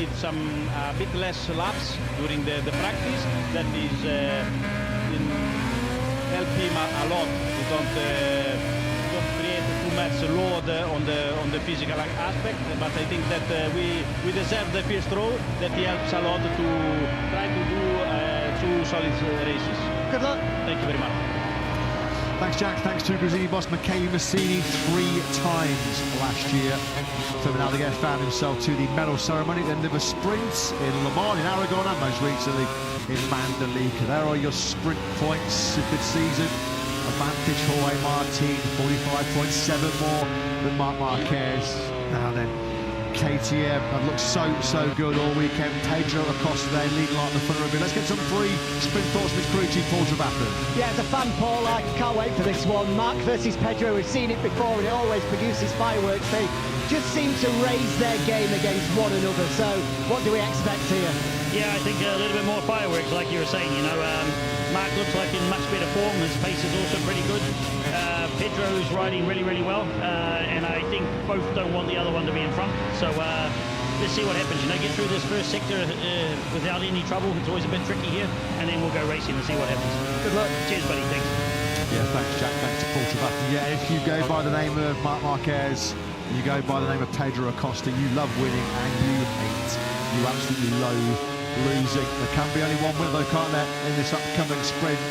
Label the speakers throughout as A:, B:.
A: did some bit less laps during the practice. That is help him a lot. We don't create too much load on the physical aspect. But I think that we deserve the first row. That helps a lot to try to do 2 solid races.
B: Good luck.
A: Thank you very much.
B: Thanks, Jack. Thanks to Brazilian boss Michele Massini 3 times last year. Fernandez found himself to the medal ceremony at the end of a sprint in Le Mans, in Aragon, and most recently in Mandalika. There are your sprint points of this season. Advantage Jorge Martin, 45.7 more than Marc Marquez. Now then, KTM have looked so good all weekend. Pedro Acosta there leading like the front of it. Let's get some free sprint thoughts with crew chief Paul Travathan.
C: Yeah, as a fan, Paul, I can't wait for this one. Marc versus Pedro, we've seen it before and it always produces fireworks. They just seem to raise their game against one another. So what do we expect here?
D: Yeah, I think a little bit more fireworks, like you were saying. You know, Marc looks like in much better form. His pace is also pretty good. Pedro is riding really well, and I think both don't want the other one to be in front. So let's see what happens. You know, get through this first sector without any trouble. It's always a bit tricky here, and then we'll go racing and see what happens.
C: Good luck.
D: Cheers, buddy. Thanks.
B: Yeah, thanks, Jack. Thanks to Paul Travathan. Yeah, if you go by the name of Marc Marquez, you go by the name of Pedro Acosta, you love winning and you absolutely loathe losing. There can be only one winner though, can't there, in this upcoming sprint?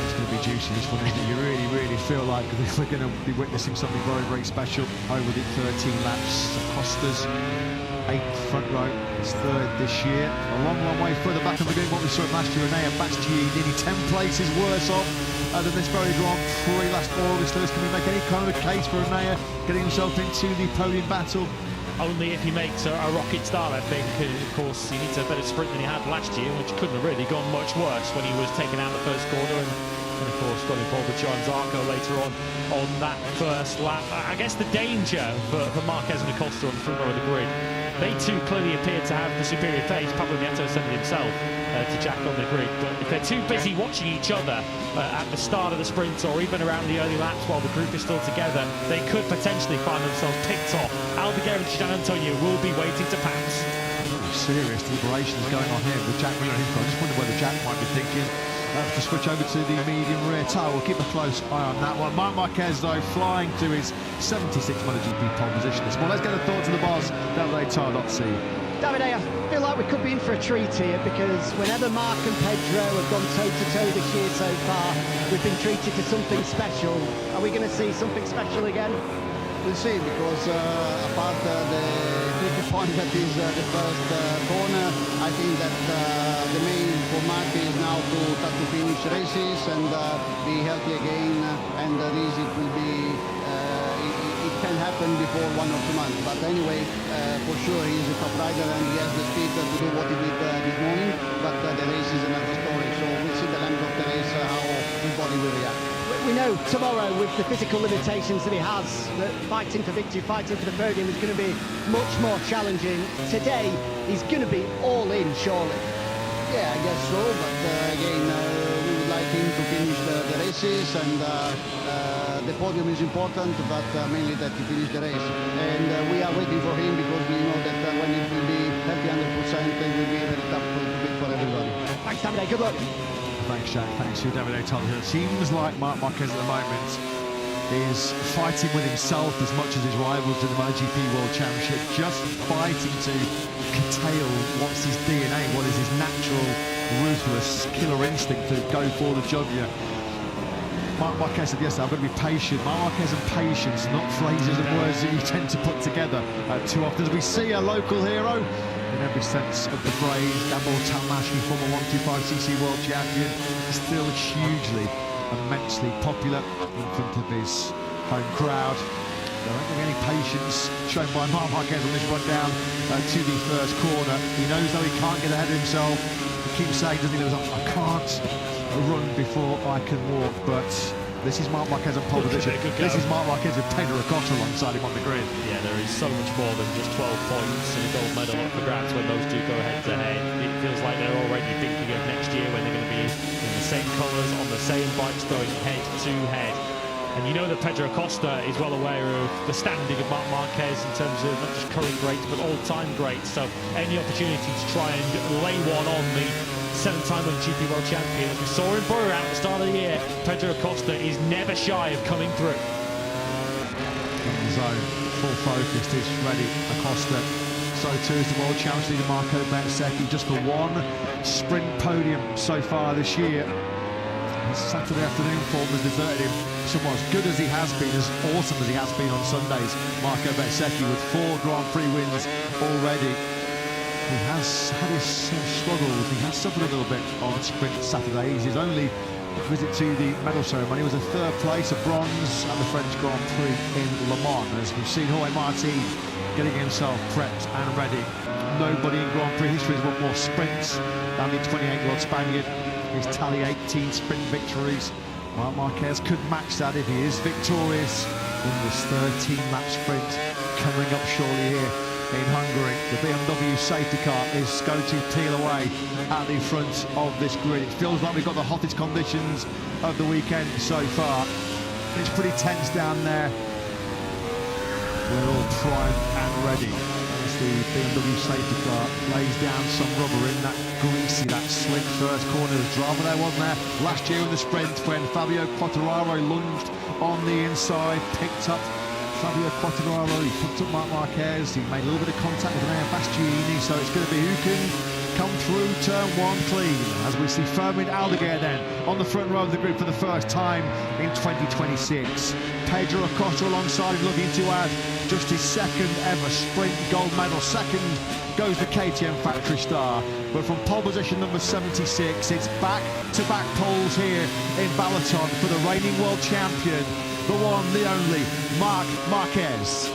B: It's going to be juicy, this one, isn't it? You really feel like we're going to be witnessing something very special over the 13 laps. Acosta's 8th front row, his 3rd this year. A long way further back on the game what we saw last year. Enea Bastianini nearly 10 places worse off than this very Grand Prix last August. Can we make any kind of a case for Enea getting himself into the podium battle?
E: Only if he makes a rocket start, I think. Of course, he needs a better sprint than he had last year, which couldn't have really gone much worse when he was taken out the first corner and of course got involved with Joan Zarco later on that first lap. I guess the danger for Marquez and Acosta on the front row of the grid, they too clearly appeared to have the superior pace. Pablo Nieto said it himself to Jack on the grid, but if they're too busy watching each other at the start of the sprint or even around the early laps while the group is still together, they could potentially find themselves picked off. Aldeguer and Gian Antonio will be waiting to pounce.
B: Serious deliberations going on here with Jack Miller. I just wonder whether Jack might be thinking to switch over to the medium rear tyre. We'll keep a close eye on that one. Marc Marquez, though, flying to his 76th MotoGP pole position this morning. Let's get a thought to the boss, Davide.c.
C: Davide, I feel like we could be in for a treat here because whenever Marc and Pedro have gone toe-to-toe this year so far, we've been treated to something special. Are we going to see something special again?
F: We'll see, because apart the tricky point that is the first corner, I think that the main for Marc is now to start to finish races and be healthy again, and this it will be it can happen before 1 or 2 months. But anyway, for sure he's a top rider and he has the speed to do what he did this morning, but the race is another story, so we'll see the length of the race, how his body will react.
C: We know tomorrow, with the physical limitations that he has, that fighting for victory, fighting for the podium is going to be much more challenging. Today, he's going to be all in, surely.
F: Yeah, I guess so, but again, we would like him to finish the races, and the podium is important, but mainly that he finish the race. And we are waiting for him because we know that when it will be healthy 100%, it will be very tough to beat for everybody.
C: Thanks, Davide. Good luck.
B: Thanks, Jack. Thanks to Davide Tolley. It seems like Marc Marquez at the moment is fighting with himself as much as his rivals in the MotoGP World Championship, just fighting to curtail what's his DNA, what is his natural, ruthless, killer instinct to go for the jugular. Marc Marquez said yesterday, I've got to be patient. Marc Marquez and patience, not phrases and words that you tend to put together too often. As we see a local hero, in every sense of the phrase, Gabor Talmashi, former 125cc world champion, still hugely, immensely popular in front of his home crowd. There ain't going to be any patience shown by Marc Marquez on this run down to the first corner. He knows though he can't get ahead of himself. He keeps saying, doesn't he, I can't run before I can walk, but this is Marc Marquez on pole position. This is Marc Marquez with Pedro Acosta alongside him on the grid.
E: Yeah, there is so much more than just 12 points and a gold medal up for grabs when those two go head-to-head. It feels like they're already thinking of next year when they're going to be in the same colours, on the same bikes, going head-to-head. And you know that Pedro Acosta is well aware of the standing of Marc Marquez in terms of not just current greats, but all-time greats. So any opportunity to try and lay one on the 7-time MotoGP World Champion, as we saw in Bahrain at the start of the year, Pedro Acosta is never shy of coming through.
B: In the zone, full focused, is ready. Acosta. So too is the World Champions League, Marco Bezzecchi, just the one sprint podium so far this year. His Saturday afternoon form has deserted him. Somewhat as good as he has been, as awesome as he has been on Sundays. Marco Bezzecchi with 4 Grand Prix wins already. He has had his struggles. He has suffered a little bit on sprint Saturdays. His only visit to the medal ceremony was a 3rd place, a bronze at the French Grand Prix in Le Mans. As we've seen Jorge Martin getting himself prepped and ready. Nobody in Grand Prix history has won more sprints than the 28-year-old Spaniard. His tally 18 sprint victories. Marc Marquez could match that if he is victorious in this 13-lap sprint coming up shortly here in Hungary. The BMW safety car is going to peel away at the front of this grid. It feels like we've got the hottest conditions of the weekend so far. It's pretty tense down there. We're all primed and ready as the BMW safety car lays down some rubber in that greasy, that slick first corner. There's drama there, wasn't there? Last year in the sprint when Fabio Quartararo lunged on the inside, picked up Fabio Quartararo, he picked up Marc Marquez, he made a little bit of contact with Andrea Bastianini, so it's going to be who can come through turn 1 clean, as we see Fermin Aldeguer then on the front row of the grid for the first time in 2026. Pedro Acosta alongside him, looking to add just his 2nd ever sprint gold medal. 2nd goes the KTM factory star, but from pole position number 76, it's back-to-back poles here in Balaton for the reigning world champion, the one, the only, Marc Marquez.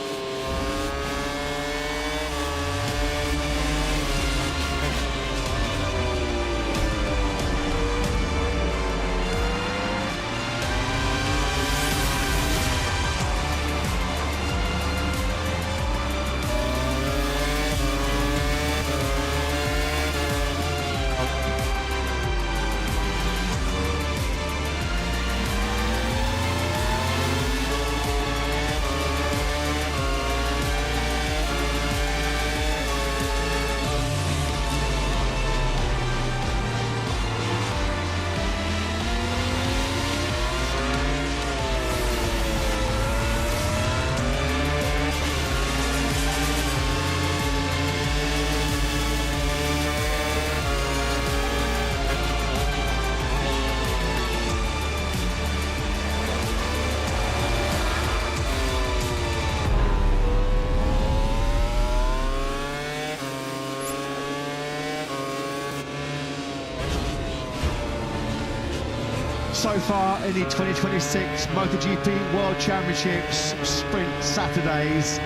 B: So far in the 2026 MotoGP World Championships, Sprint Saturdays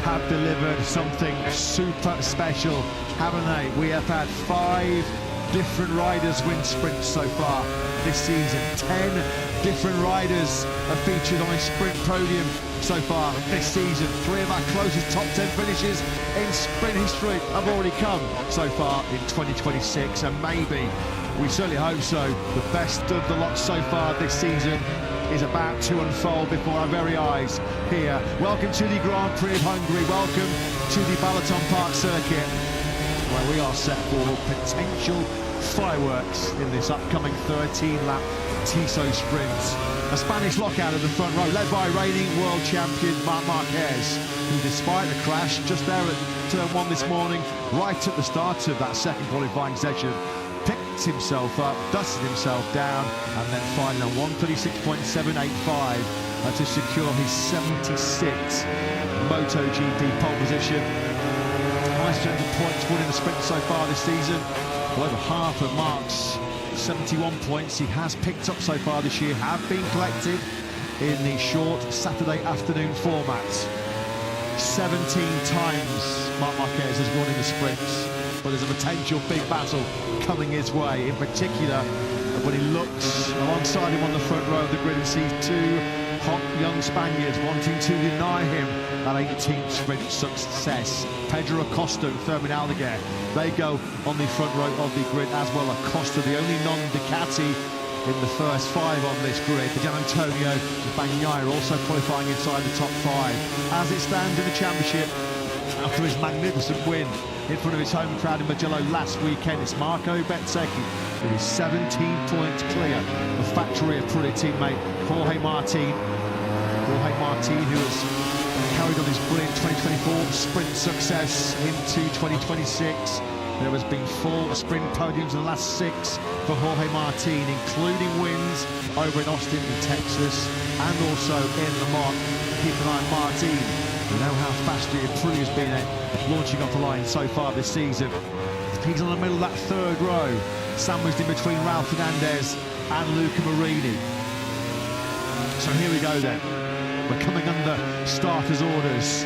B: have delivered something super special, haven't they? We have had 5 different riders win sprints so far this season. 10 different riders have featured on a sprint podium so far this season. 3 of our closest top 10 finishes in sprint history have already come so far in 2026, and maybe, we certainly hope so, the best of the lot so far this season is about to unfold before our very eyes here. Welcome to the Grand Prix of Hungary. Welcome to the Balaton Park circuit, where we are set for potential fireworks in this upcoming 13-lap Tissot sprint. A Spanish lockout at the front row, led by reigning world champion Marc Marquez, who, despite a crash just there at turn 1 this morning, right at the start of that 2nd qualifying session, picked himself up, dusted himself down, and then finally on 136.785 to secure his 76th MotoGP pole position. Highest percentage of points won in the sprint so far this season. Well, over half of Marc's 71 points he has picked up so far this year have been collected in the short Saturday afternoon format. 17 times Marc Marquez has won in the sprints, but there's a potential big battle coming his way, in particular when he looks alongside him on the front row of the grid and sees 2 hot young Spaniards wanting to deny him that 18th sprint success. Pedro Acosta and Fermin Aldeguer, they go on the front row of the grid as well. Acosta, the only non-Ducati in the first 5 on this grid. Gian Antonio and Bagnaia also qualifying inside the top 5. As it stands in the championship, after his magnificent win in front of his home crowd in Mugello last weekend, it's Marco Bezzecchi, who is 17 points clear of factory Aprilia teammate Jorge Martin. Jorge Martin, who has carried on his brilliant 2024 sprint success into 2026. There has been 4 sprint podiums in the last 6 for Jorge Martin, including wins over in Austin in Texas and also in Le Mans. Keep an eye on Martin. We know how fast Aprilia has been at launching off the line so far this season. He's on the middle of that 3rd row, sandwiched in between Ralph Fernandez and Luca Marini. So here we go then. We're coming under starters' orders.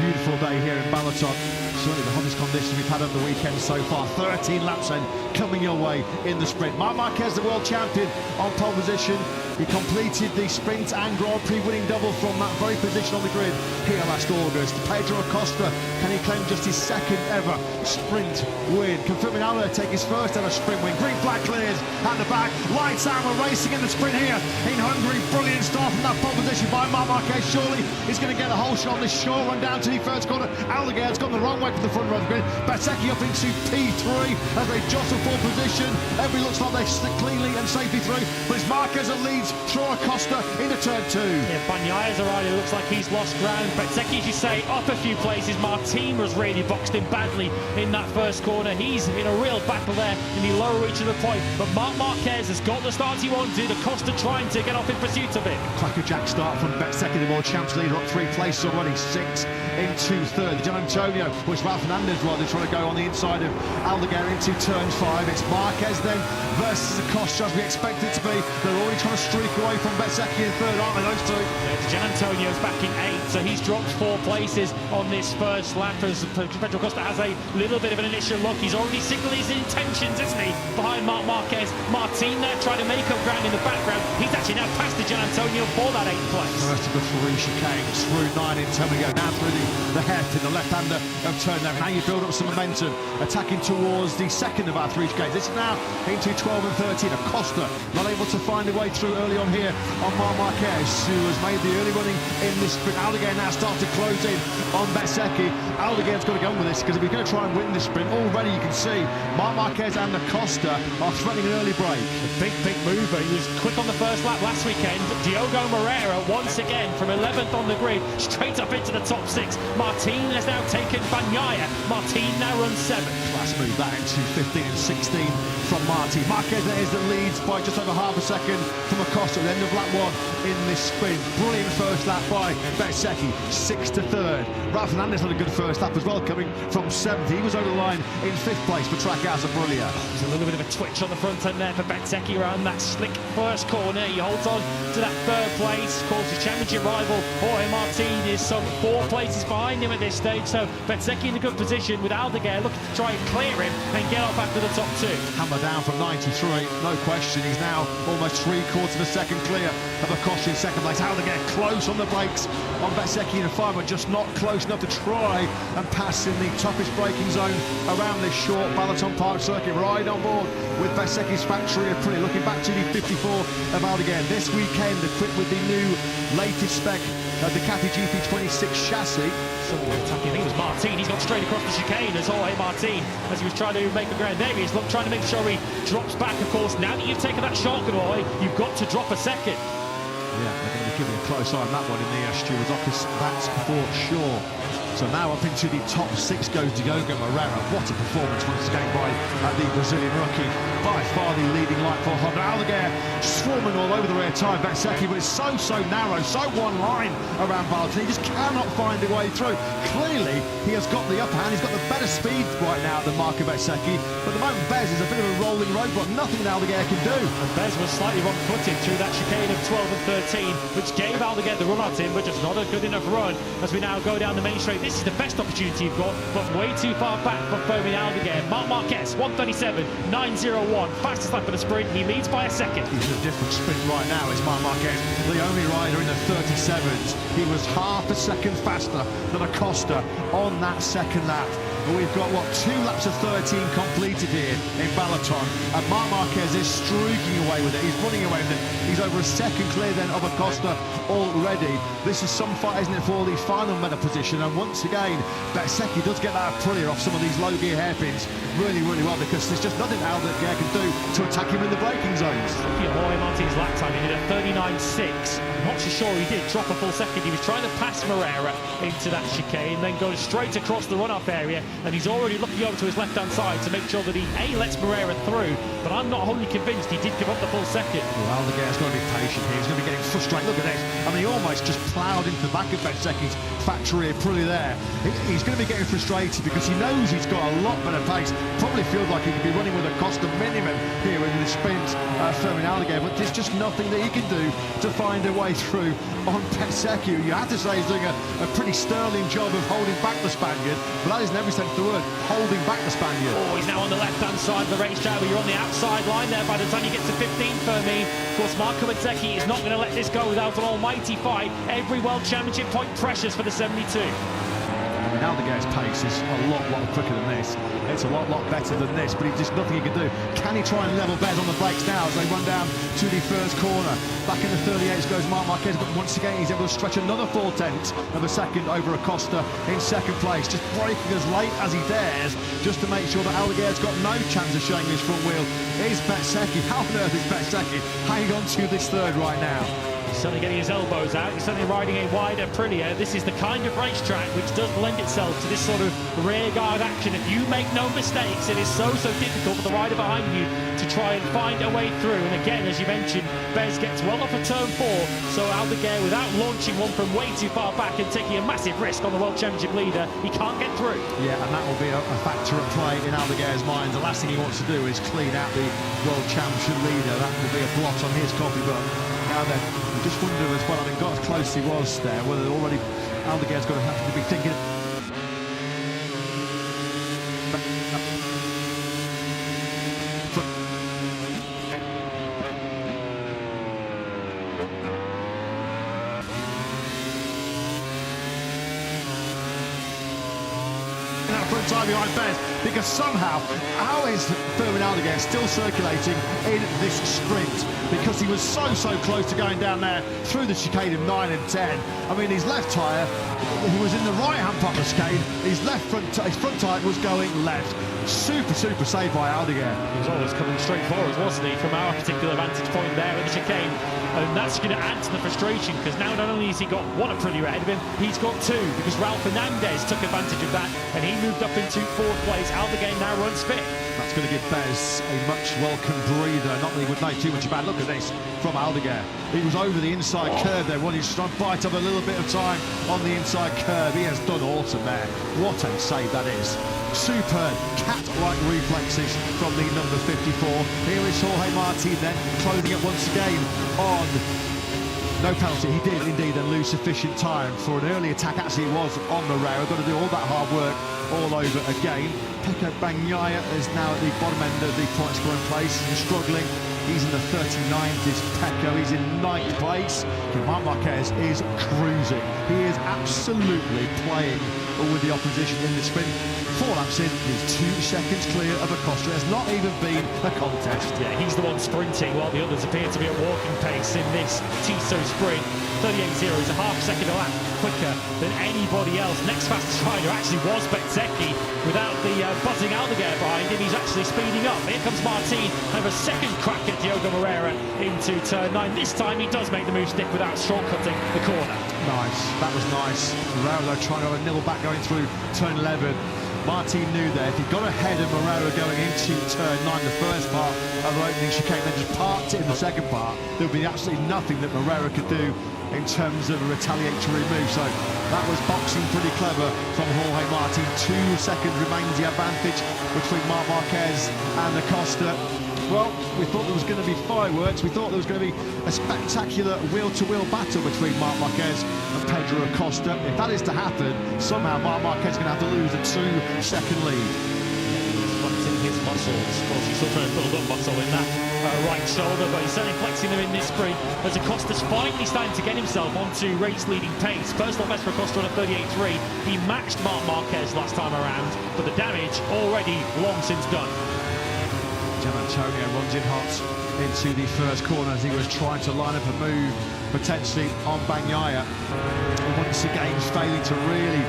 B: Beautiful day here in Balaton. Certainly the hottest conditions we've had over the weekend so far. 13 laps then coming your way in the sprint. Marc Marquez, the world champion, on pole position. He completed the sprint and Grand Prix winning double from that very position on the grid here last August. Pedro Acosta, can he claim just his 2nd ever sprint win? Confirming Aldo take his 1st ever sprint win. Green flag clears at the back. Lights out, we're racing in the sprint here in Hungary. Brilliant start from that pole position by Marc Marquez. Surely he's going to get a whole shot on this short run down to the 1st corner. Aldeguer's gone the wrong way for the front row of the grid. Bezzecchi up into P3 as they jostle for position. Everybody looks like they slip cleanly and safely through, but it's Marquez that leads through Acosta into turn 2.
E: Yeah, Bagnaia already looks like he's lost ground. Bezzecchi, as you say, up a few places. Martin was really boxed in badly in that 1st corner. He's in a real battle there in the lower reach of the point, but Marc Marquez has got the start he wanted. Acosta trying to get off in pursuit of it.
B: Crackerjack start from Bezzecchi, the world champs leader, up 3 places already, 6 into 3rd. Gian Antonio, which Ralph Fernandez rather trying to go on the inside of Aldeguer into turn 5. It's Marquez then versus Acosta as we expect it to be. They're already trying to streak away from Bezzecchi in 3rd, aren't they, those 2?
E: Yeah, Gian Antonio's back in 8th, so he's dropped 4 places on this first lap as Pedro Acosta has a little bit of an initial look. He's already signalled his intentions, isn't he, behind Marc Marquez. Martin there trying to make up ground in the background. He's actually now past the Gian Antonio for that 8th place.
B: First of the 3 chicanes through 9 in turn we go, now through the hairpin, the left-hander of turn 9. Now you build up some momentum, attacking towards the 2nd of our 3 chicanes. This is now into 12 and 13. Acosta not able to find a way through early on here on Marc Marquez, who has made the early running in this sprint. Aldeguer now starts to close in on Bezzecchi. Aldeguer's got to go on with this, because if he's going to try and win this sprint, already you can see Marc Marquez and Acosta are threatening an early break.
E: A big mover. He was quick on the first lap last weekend. Diogo Moreira once again from 11th on the grid, straight up into the top 6. Martin has now taken Bagnaia. Martin now runs 7th.
B: Let's move that into 15 and 16 from Martin. Marquez that is that leads by just over half a second from Acosta at the end of lap 1 in this sprint. Brilliant first lap by Bezzecchi, 6th to 3rd. Ralph Fernandez had a good first lap as well, coming from 7th. He was over the line in 5th place for Trackhouse Aprilia.
E: There's a little bit of a twitch on the front end there for Bezzecchi around that slick first corner. He holds on to that 3rd place. Of course, his championship rival Jorge Martin is some 4 places behind him at this stage, so Bezzecchi in a good position with Aldeguer looking to try and clear him and get off after the top 2.
B: Hammer down from 93, no question. He's now almost 3/4 of a second clear of Acosta in 2nd place. Aldeguer close on the brakes on Bezzecchi in a 5, but just not close enough to try and pass in the toughest braking zone around this short Balaton Park circuit. Right on board with Bezzecchi's factory Aprilia, looking back to the 54 of Aldeguer. This weekend, equipped with the new latest spec Ducati GP26 chassis.
E: Attacking, I think it was Martin. He's gone straight across the chicane as Jorge Martin, as he was trying to make the ground. There he is, trying to make sure he drops back. Of course, now that you've taken that shortcut away, you've got to drop a 2nd.
B: Yeah, they're going to be keeping a close eye on that one in the stewards' office, that's for sure. So now up into the top 6 goes Diogo Moreira. What a performance once again by the Brazilian rookie. By far the leading light for Honda. Aldeguer swarming all over the rear tyre. Bezzecchi, but it's so narrow, so one line around Balaton. He just cannot find a way through. Clearly, he has got the upper hand. He's got the better speed right now than Marco Bezzecchi. But at the moment, Bez is a bit of a rolling roadblock. Nothing Aldeguer can do.
E: And Bez was slightly wrong-footed through that chicane of 12 and 13, which gave Aldeguer the run at him, but just not a good enough run as we now go down the main straight. This is the best opportunity you've got, but way too far back for Fermin Aldeguer. Marc Marquez, 1:37.901, fastest lap of the sprint. He leads by a 2nd.
B: He's in a different sprint right now. It's Marc Marquez, the only rider in the 37s. He was half a second faster than Acosta on that 2nd lap. But we've got, what, 2 laps of 13 completed here in Balaton, and Marc Marquez is streaking away with it. He's running away with it. He's over a second clear then of Acosta already. This is some fight, isn't it, for the final medal position, and once again, Bezzecchi does get that Aprilia off some of these low gear hairpins really, really well, because there's just nothing Aldeguer can do to attack him in the braking zones.
E: Looking at Jorge Martin's lap time, he did a 39.6. I'm not so sure he did drop a full second. He was trying to pass Moreira into that chicane, then goes straight across the run-off area, and he's already looking over to his left-hand side to make sure that he lets Moreira through, but I'm not wholly convinced he did give up the full second.
B: Well, Aldeguer's got to be patient here. He's going to be getting frustrated. Look at this. I mean, he almost just ploughed into the back of Bezzecchi's factory Aprilia there. He's going to be getting frustrated because he knows he's got a lot better pace. Probably feels like he could be running with a Costa minimum here in the sprint, Fermin Aldeguer, but there's just nothing that he can do to find a way through on Bezzecchi. You have to say he's doing a pretty sterling job of holding back the Spaniard, but that is in every sense of the word, holding back the Spaniard.
E: Oh, he's now on the left-hand side of the racetrack, but you're on the outside line there by the time you get to 15, Fermin. Of course, Marco Bezzecchi is not going to let this go without an almighty fight. Every World Championship point precious for the 72.
B: Aldeguer's pace is a lot quicker than this. It's a lot better than this, but he's just nothing he can do. Can he try and level Bez on the brakes now as they run down to the first corner? Back in the 38s goes Marc Marquez, but once again he's able to stretch another 0.4 of a second over Acosta in second place, just braking as late as he dares, just to make sure that Aldeguer's got no chance of showing his front wheel. Is Bezzecchi, how on earth is Bezzecchi hanging on to this third right now?
E: He's certainly getting his elbows out. He's certainly riding a wide Aprilia. This is the kind of racetrack which does lend itself to this sort of rear guard action. If you make no mistakes, it is so difficult for the rider behind you to try and find a way through. And again, as you mentioned, Bez gets well off of turn 4, so Aldeguer, without launching one from way too far back and taking a massive risk on the World Championship leader, he can't get through.
B: Yeah, and that will be a factor at play in Aldeguer's mind. The last thing he wants to do is clean out the World Championship leader. That will be a blot on his copybook. Now then, I just wonder as well, I mean, got as close as he was there, whether already Aldeguer's going to have to be thinking. Front tire behind Bez, because somehow, how is Fermin Aldeguer still circulating in this sprint? Because he was so close to going down there through the chicane of 9 and 10. I mean, his left tyre, he was in the right-hand part of the chicane, his front tyre was going left. Super save by Aldeguer.
E: He was always coming straight for us, wasn't he, from our particular vantage point there at the chicane. And that's going to add to the frustration, because now not only has he got one Aprilia ahead of him, he's got 2, because Ralph Fernandez took advantage of that, and he moved up into 4th place. Aldeguer now runs 5th.
B: That's going to give Bez a much welcome breather. Not that he would know too much about. Look at this from Aldeguer. He was over the inside curve there. Well, he's trying to bite up a little bit of time on the inside curve. He has done awesome there. What a save that is. Superb cat-like reflexes from the number 54. Here is Jorge Martin then closing it once again on no penalty. He did indeed then lose sufficient time for an early attack. Actually, it was on Moreira. Got to do all that hard work all over again. Pecco Bagnaia is now at the bottom end of the point scoring place and struggling. He's in the 39th, is Pecco. He's in 9th place. Marc Marquez is cruising. He is absolutely playing with the opposition in the sprint. 4 laps in, he's 2 seconds clear of Acosta. It has not even been a contest.
E: Yeah, he's the one sprinting while the others appear to be at walking pace in this Tissot sprint. 38.0 is a half second a lap quicker than anybody else. Next fastest rider actually was Bezzecchi. Without the buzzing Aldeguer behind him, he's actually speeding up. Here comes Martin, have a second crack at Diogo Moreira into turn 9. This time he does make the move stick without shortcutting the corner.
B: Nice, that was nice. Moreira trying to nibble back going through turn 11. Martin knew there, if he got ahead of Moreira going into turn 9, the first part of the opening chicane, then just parked it in the second part, there would be absolutely nothing that Moreira could do in terms of a retaliatory move. So that was boxing pretty clever from Jorge Martin. 2 seconds remains the advantage between Marc Marquez and Acosta. Well, we thought there was going to be fireworks. We thought there was going to be a spectacular wheel-to-wheel battle between Marc Marquez and Pedro Acosta. If that is to happen, somehow Marc Marquez is going to have to lose a 2-second lead.
E: hunting his muscles. Of course, he's still trying to build up muscle in that right shoulder, but he's certainly flexing them in this sprint as Acosta's finally starting to get himself onto race-leading pace. Personal best for Acosta on a 38.3. He matched Marc Marquez last time around, but the damage already long since done.
B: Antonio runs in hot into the first corner as he was trying to line up a move potentially on Bagnaia. Once again, failing to really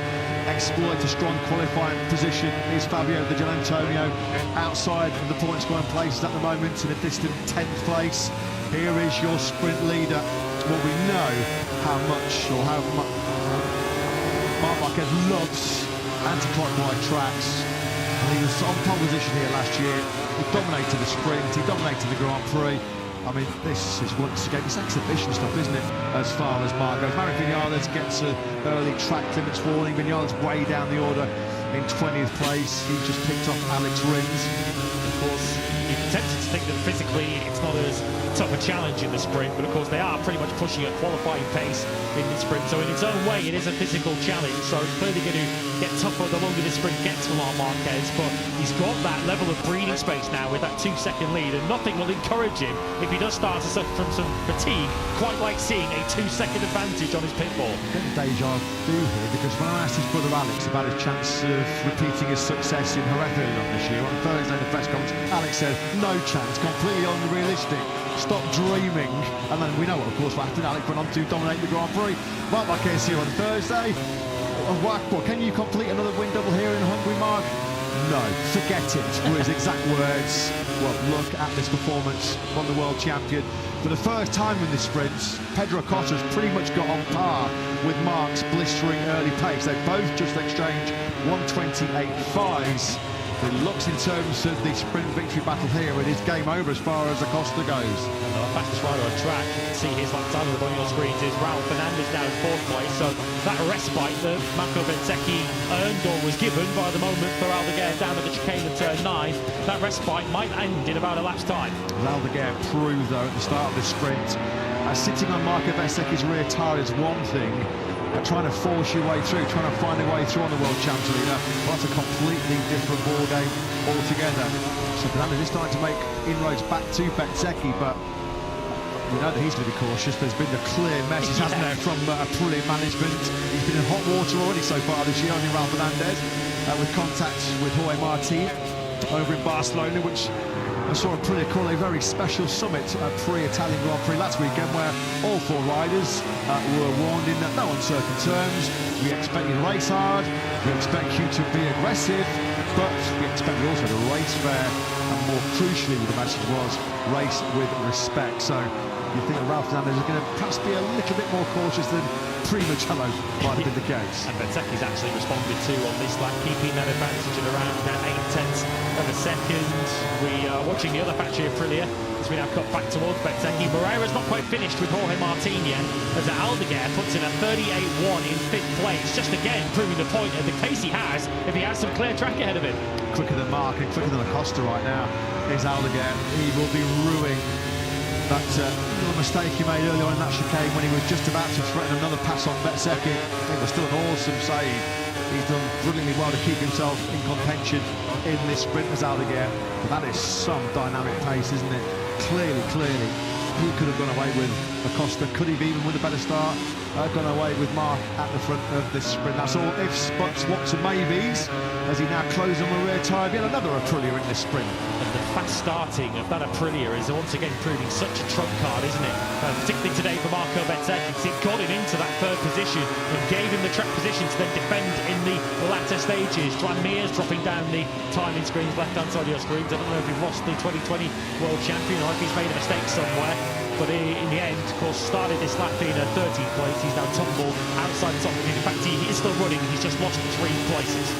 B: exploit a strong qualifying position is Fabio Di Gianantonio, outside of the point scoring places at the moment in a distant 10th place. Here is your sprint leader. Well, we know how much Marc Marquez loves anti-clockwise tracks. And he was on pole position here last year. He dominated the sprint, he dominated the Grand Prix. I mean, this is once again, it's exhibition stuff, isn't it, as far as Marc goes. Maverick Vinales gets early track limits warning. Vinales way down the order in 20th place. He just picked off Alex Rins.
E: Of course, you're tempted to think that physically it's not as tough a challenge in the sprint, but of course they are pretty much pushing at qualifying pace in the sprint. So in its own way, it is a physical challenge. So it's clearly going to get tougher the longer the sprint gets for Marc Marquez, but he's got that level of breathing space now with that 2-second lead, and nothing will encourage him if he does start to suffer from some fatigue, quite like seeing a 2-second advantage on his pit wall.
B: Deja vu here, because when I asked his brother Alex about his chance of repeating his success in Jerez earlier on this year, on Thursday in the press conference, Alex said, no chance, completely unrealistic. Stop dreaming. And then we know, of course, what happened. Alex went on to dominate the Grand Prix. Marc Marquez here on Thursday. Can you complete another win double here in Hungary, Marc? No, forget it, were his exact words. Well, look at this performance from the world champion. For the first time in this sprint, Pedro Acosta's pretty much got on par with Marc's blistering early pace. They both just exchanged 128.5s. It looks in terms of the sprint victory battle here, it is game over as far as Acosta goes.
E: And the fastest rider on track, you can see his lap time on your screens, is Raul Fernandez now in 4th place. So that respite that Marco Bezzecchi earned or was given by the moment for Aldeguer down at the chicane of turn 9, that respite might end in about a lap's time.
B: Aldeguer proved though at the start of the sprint, sitting on Marco Bezzecchi's rear tyre is one thing, trying to force your way through, trying to find a way through on the world champion leader, well, that's a completely different ball game altogether. So Fernandez is starting to make inroads back to Bezzecchi, but we know that he's going to be cautious. There's been a clear message, hasn't there, from Aprilia management. He's been in hot water already so far this year, only Raul Fernandez, with contact with Jorge Martin over in Barcelona, which I saw Aprilia call a very special summit pre-Italian Grand Prix last weekend, where all 4 riders were warned in no uncertain terms. We expect you to race hard, we expect you to be aggressive, but we expect you also to race fair, and more crucially, the message was, race with respect. So you think that Raul Fernandez is going to perhaps be a little bit more cautious than Primocello might have been the case.
E: And Bezzecchi's actually responded to on this lap, keeping that advantage at around 0.8 of a second. We are watching the other factory Aprilia as we now cut back towards Bezzecchi. Moreira's not quite finished with Jorge Martin yet, as Aldeguer puts in a 38.1 in 5th place, just again proving the point of the case he has if he has some clear track ahead of him.
B: Quicker than Marc and quicker than Acosta right now is Aldeguer. He will be ruining that little mistake he made earlier on in that chicane when he was just about to threaten another pass on Bezzecchi. It was still an awesome save. He's done brilliantly well to keep himself in contention in this sprint as Aldeguer. But that is some dynamic pace, isn't it? Clearly, he could have gone away with Acosta. Could he have even with a better start gone away with Marc at the front of this sprint? That's all ifs, buts, whats and maybes as he now closes on the rear tyre. Yet another Aprilia in this sprint.
E: And the fast starting of that Aprilia is once again proving such a trump card, isn't it? Particularly today for Marco Bezzecchi. It got him into that 3rd position and gave him the track position to then defend in the latter stages. Joan Mir's dropping down the timing screens, left-hand side of your screens. I don't know if he's lost the 2020 World Champion or if he's made a mistake somewhere. But in the end, of course, started this lap being a 13th place. He's now tumbled outside the top. In fact, he is still running. He's just lost 3 places.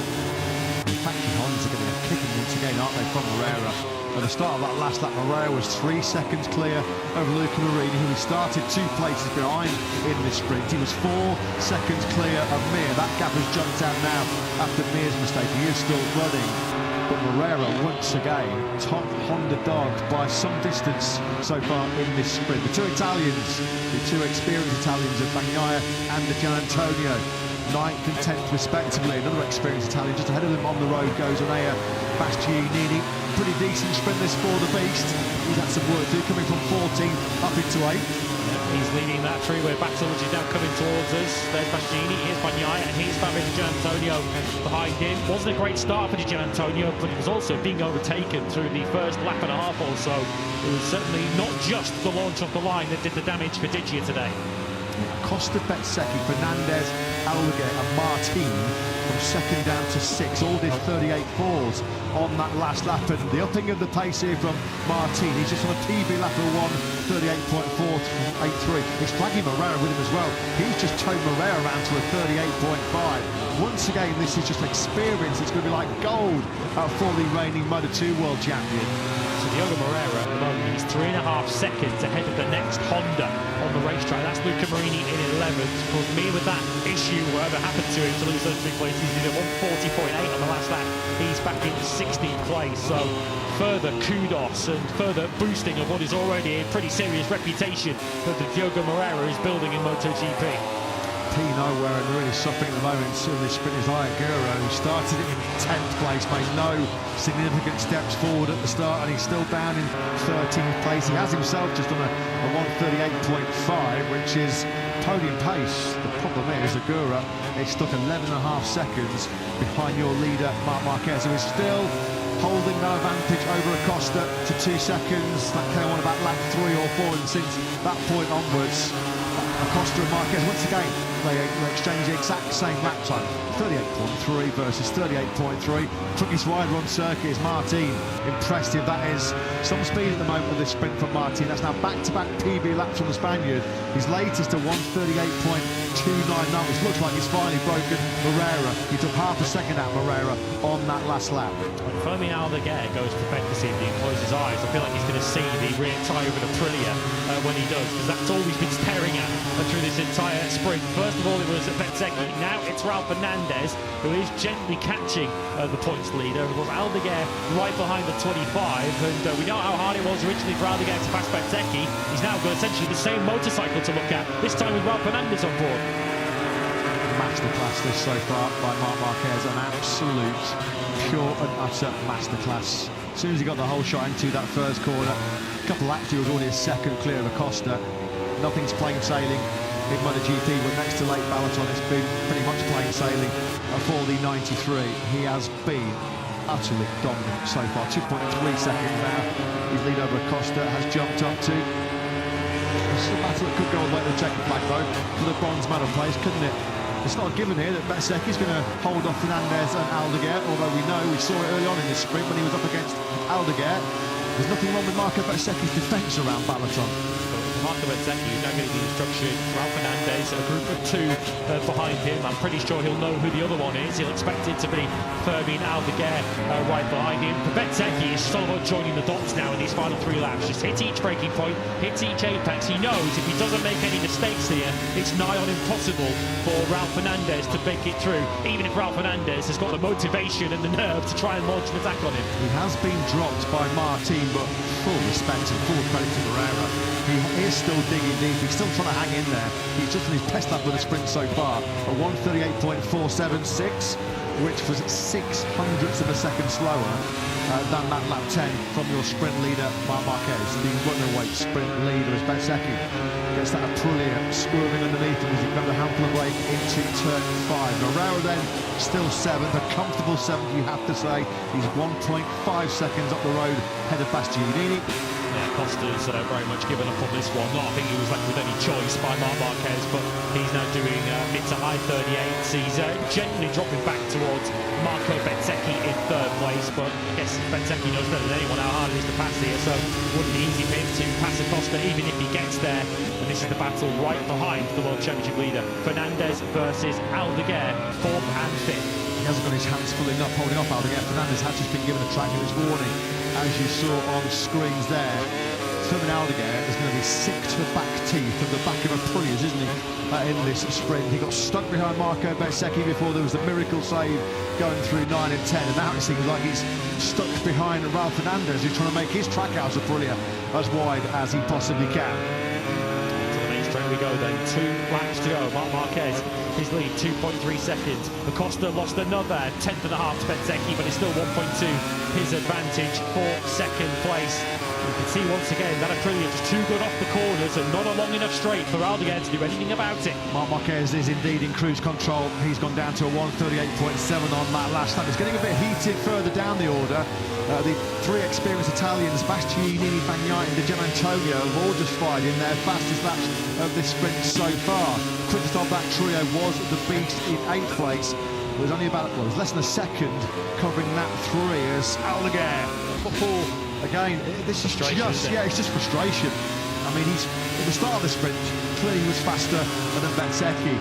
B: The factory Hondas are getting a kicking once again, aren't they, from Moreira? At the start of that last lap, Moreira was 3 seconds clear over Luca Marini, who started 2 places behind in this sprint. He was 4 seconds clear of Mir. That gap has jumped out now after Mir's mistake. He is still running. But Moreira, once again, top Honda dog by some distance so far in this sprint. The 2 Italians, the 2 experienced Italians of Bagnaia and Di Gianantonio, 9th and 10th respectively. Another experienced Italian just ahead of them on the road goes Andrea Bastianini. Pretty decent sprint this for the Beast. He's had some work to do, coming from 14th up into 8th.
E: He's leading that three-way battle, which is now coming towards us. There's Bastianini, here's Bagnaia, and here's Fabio Di Giannantonio behind him. Wasn't a great start for Di Giannantonio, but it was also being overtaken through the first lap and a half or so. It was certainly not just the launch off the line that did the damage for Digia today.
B: Costa, Bezzecchi, Fernandez, Aldeguer and Martin from 2nd down to 6th, all did 38.4s on that last lap, and the upping of the pace here from Martin. He's just on a PB lap of 1:38.4 from 8.3. It's flagging Moreira with him as well. He's just towed Moreira around to a 38.5. Once again, this is just experience. It's going to be like gold for the reigning Moto2 world champion.
E: So Diogo Moreira at the moment, he's 3.5 seconds ahead of the next Honda on the racetrack. That's Luca Marini in 11th. Of course, me with that issue, whatever happened to him to lose those 3 places, he did a 1:40.8 on the last lap. He's back in 16th place. So further kudos and further boosting of what is already a pretty serious reputation that the Diogo Moreira is building in MotoGP.
B: Nowhere and really suffering at the moment in this sprint is Guro, who started it in 10th place, made no significant steps forward at the start, and he's still down in 13th place. He has himself just done a 1:38.5, which is podium pace. The problem is Guro is stuck 11.5 seconds behind your leader Marc Marquez, who is still holding no advantage over Acosta to 2 seconds. That came on about lap 3 or 4, and since that point onwards, Acosta and Marquez once again they exchange the exact same lap time. 38.3 versus 38.3. Quickest rider on circuit is Martin. Impressive. That is some speed at the moment with this sprint from Martin. That's now back-to-back PB laps from the Spaniard. His latest a 1:38.299, which looks like he's finally broken Moreira. He took half a second out Moreira on that last lap.
E: When Fermin Aldeguer goes to bed this evening and closes his eyes, I feel like he's going to see the rear tyre of an Aprilia when he does, because that's all he's been staring at through this entire sprint. First of all, it was Bezzecchi. Now it's Raul Fernandez, who is gently catching the points leader. It was Aldeguer right behind the 25, and we know how hard it was originally for Aldeguer to pass Bezzecchi. He's now got essentially the same motorcycle to look at, this time with Raul Fernandez on board.
B: Masterclass this so far by Marc Marquez, an absolute pure and utter masterclass. As soon as he got the whole shot into that first corner, a couple of laps he was already a second clear of Acosta. Nothing's plain sailing in MotoGP, but next to Lake Balaton it's been pretty much plain sailing for the 93. He has been utterly dominant so far. 2.3 seconds now. His lead over Acosta has jumped up to. It's a battle that could go all the way to the checkered flag though for the bronze medal place, couldn't it? It's not a given here that Bezzecchi's going to hold off Fernandez and Aldeguer, although we saw it early on in this sprint when he was up against Aldeguer. There's nothing wrong with Marco Bezzecchi's defence around Balaton.
E: Marco Bezzecchi is now getting the instruction. Raul Fernandez, a group of 2 behind him. I'm pretty sure he'll know who the other one is. He'll expect it to be Fermin Aldeguer right behind him. But Bezzecchi is sort of joining the dots now in these final 3 laps. Just hit each braking point, hit each apex. He knows if he doesn't make any mistakes here, it's nigh on impossible for Raul Fernandez to make it through, even if Raul Fernandez has got the motivation and the nerve to try and launch an attack on him.
B: He has been dropped by Martin, but full respect and full credit to Moreira. He is still digging deep. He's still trying to hang in there. He's just in his best lap of the sprint so far, a 1:38.476, which was 0.06 of a second slower than that lap 10 from your sprint leader, Marc Marquez. The runaway sprint leader is Bezzecchi. Gets that Aprilia swerving underneath him as he grabbed a handful of brake into turn 5. Moreira then still 7th, a comfortable 7th, you have to say. He's 1.5 seconds up the road ahead of Bastianini.
E: Yeah, Costa's very much given up on this one. Not, I think he was left with any choice by Marc Marquez, but he's now doing mid to high 38s. He's gently dropping back towards Marco Bezzecchi in 3rd place, but I guess Bezzecchi knows better than anyone how hard it is to pass here, so it wouldn't be easy for him to pass Acosta even if he gets there. And this is the battle right behind the World Championship leader. Fernandez versus Aldeguer, 4th and 5th.
B: He hasn't got his hands full enough holding off Aldeguer. Fernandez has just been given a track limits warning, as you saw on screens there. Fermin Aldeguer is going to be sick to the back teeth of the back of Aprilia's, isn't he, in this sprint. He got stuck behind Marco Bezzecchi before there was the miracle save going through 9 and 10, and now it seems like he's stuck behind Raul Fernandez, who's trying to make his track out of Aprilia as wide as he possibly can.
E: To the main straight we go then, 2 laps to go. Marc Marquez his lead, 2.3 seconds. Acosta lost another 10th and a half to Bezzecchi, but it's still 1.2 his advantage for second place. You can see once again that Aprilia just too good off the corners and not a long enough straight for Aldeguer to do anything about it.
B: Marc Marquez is indeed in cruise control. He's gone down to a 1:38.7 on that last lap. It's getting a bit heated further down the order. The three experienced Italians, Bastianini, Bagnaia and Di Giannantonio, have all just fired in their fastest laps of this sprint so far. Quickest of that trio was the Beast in 8th place. It was only about, well, it was less than a second covering that 3 as Aldeguer. Football, again, this is just, yeah, it's just frustration. I mean, he's at the start of the sprint, clearly he was faster than Bezzecchi.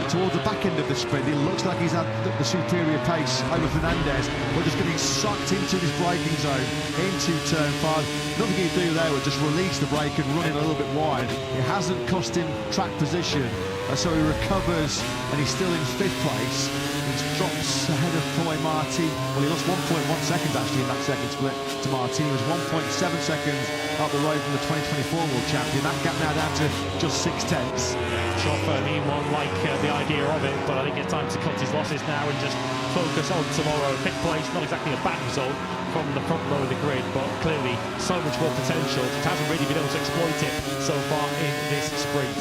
B: Towards the back end of the sprint, it looks like he's had the superior pace over Fernandez, but just getting sucked into this braking zone, into turn 5. Nothing he can do there would just release the brake and run it a little bit wide. It hasn't cost him track position, so he recovers and he's still in 5th place. He drops ahead of Paul Martin. Well, he lost 1.1 seconds actually in that second split to Martin. He was 1.7 seconds up the road from the 2024 World Champion. That gap now down to just 6/10.
E: Chopper, he won't like the idea of it, but I think it's time to cut his losses now and just focus on tomorrow. 5th place, not exactly a bad result from the front row of the grid, but clearly so much more potential. Just hasn't really been able to exploit it so far in this sprint.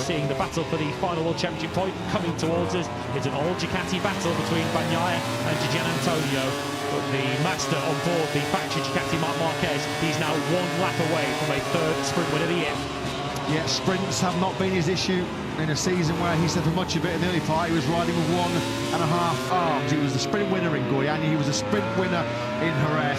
E: Seeing the battle for the final World Championship point coming towards us. It's an all Ducati battle between Bagnaia and Di Giannantonio. But the master on board the factory Ducati, Marc Marquez, he's now 1 lap away from a 3rd sprint win of the year.
B: Yeah, sprints have not been his issue in a season where he said for much of it in the early part he was riding with 1.5 arms. He was the sprint winner in Goiânia, he was a sprint winner in Jerez.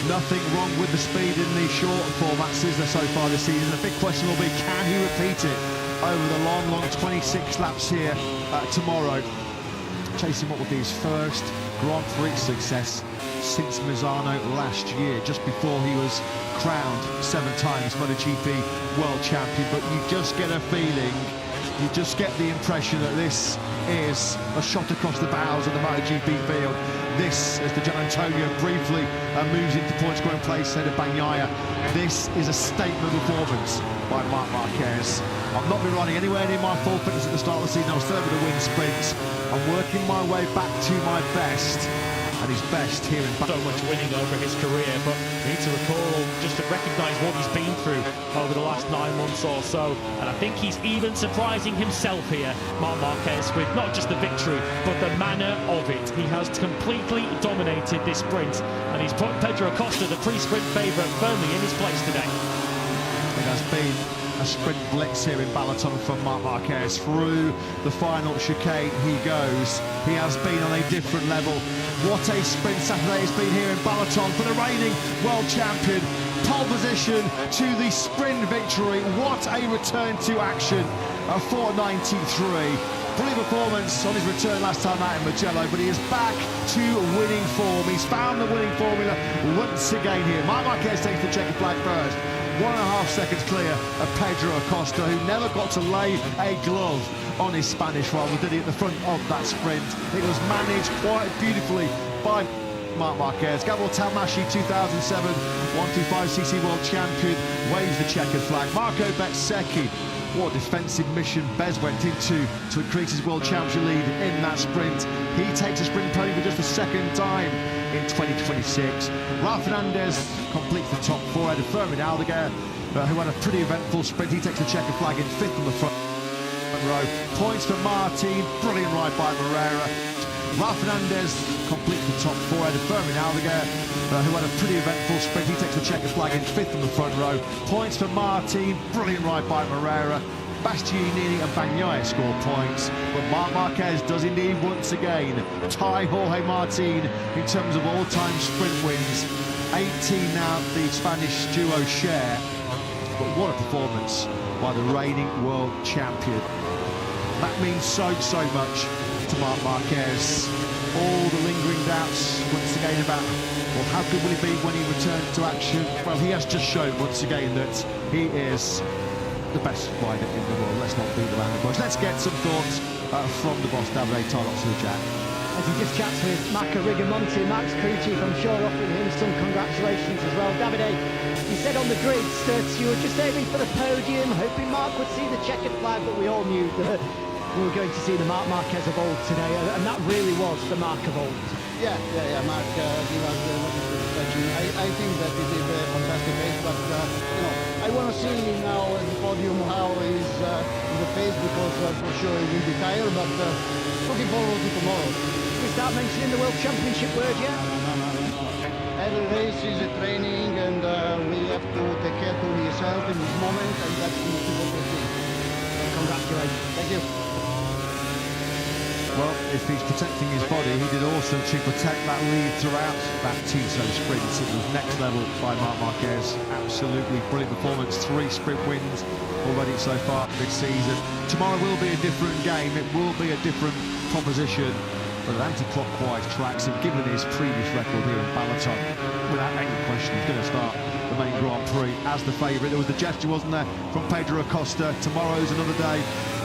B: Nothing wrong with the speed in the short formats is there so far this season. The big question will be, can he repeat it over the long 26 laps here tomorrow? Chasing what will be his first Grand Prix success since Misano last year, just before he was crowned 7 times MotoGP World Champion. But you just get a feeling, you just get the impression that this is a shot across the bows of the MotoGP field. This, as Di Giannantonio briefly moves into point-scoring place ahead of Bagnaia, this is a statement performance by Marc Marquez. I've not been running anywhere near my full fitness at the start of the season. I was third with the win sprints. I'm working my way back to my best, and his best here in
E: So much winning over his career, but we need to recall, just to recognise what he's been through over the last 9 months or so. And I think he's even surprising himself here, Marc Marquez, with not just the victory, but the manner of it. He has completely dominated this sprint, and he's put Pedro Acosta, the pre-sprint favourite, firmly in his place today.
B: It has been a sprint blitz here in Balaton from Marc Marquez. Through the final chicane he goes. He has been on a different level. What a sprint Saturday it's been here in Balaton for the reigning world champion. Pole position to the sprint victory. What a return to action. A 4.93. Brilliant performance on his return last time out in Mugello, but he is back to winning form. He's found the winning formula once again here. Marc Marquez takes the checkered flag first. 1.5 seconds clear of Pedro Acosta, who never got to lay a glove on his Spanish rival, did he, at the front of that sprint. It was managed quite beautifully by Marc Marquez. Gabor Talmashi, 2007 125cc world champion, waves the checkered flag. Marco Bezzecchi, what a defensive mission Bez went into to increase his world championship lead in that sprint. He takes a sprint podium for just the 2nd time in 2026. Rafa Fernandez completes the top 4 ahead of Fermin Aldeguer, who had a pretty eventful sprint. He takes the checkered flag in 5th on the front row. Points for Martin, brilliant ride by Moreira. Rafa Fernandez completes the top 4 ahead of Fermin Aldeguer, who had a pretty eventful sprint. He takes the checkered flag in 5th on the front row. Points for Martin, brilliant ride by Moreira. Bastianini and Bagnaia score points, but Marc Marquez does indeed once again tie Jorge Martin in terms of all-time sprint wins. 18 now the Spanish duo share, but what a performance by the reigning world champion. That means so much to Marc Marquez. All the lingering doubts once again about, well, how good will he be when he returns to action? Well, he has just shown once again that he is the best rider in the world. Let's not beat around the bush. Let's get some thoughts from the boss, Davide Jack.
C: As he just chats with Marco Rigamonti, Max crew chief, I'm sure offering him some congratulations as well. Davide, you said on the grids that you were just aiming for the podium, hoping Marc would see the checkered flag, but we all knew the we were going to see the Marc Marquez of old today, and that really was the Marc of old.
F: Yeah. Mark gave us what is expecting. I think that it is a fantastic race, but I want to see now at the podium how is the pace, because for sure he will be tired, but looking forward to tomorrow.
C: We start mentioning the World Championship word yet?
F: Every race is a training, and we have to take care to yourself in this moment, and that's the most important thing.
C: Congratulations.
F: Thank you.
B: Well, if he's protecting his body, he did also to protect that lead throughout that Tissot sprint. It was next level by Marc Marquez. Absolutely brilliant performance. 3 sprint wins already so far this season. Tomorrow will be a different game. It will be a different proposition. But anti-clockwise tracks, and given his previous record here in Balaton, without any question, he's going to start the main Grand Prix as the favourite. There was the gesture, wasn't there, from Pedro Acosta. Tomorrow's another day.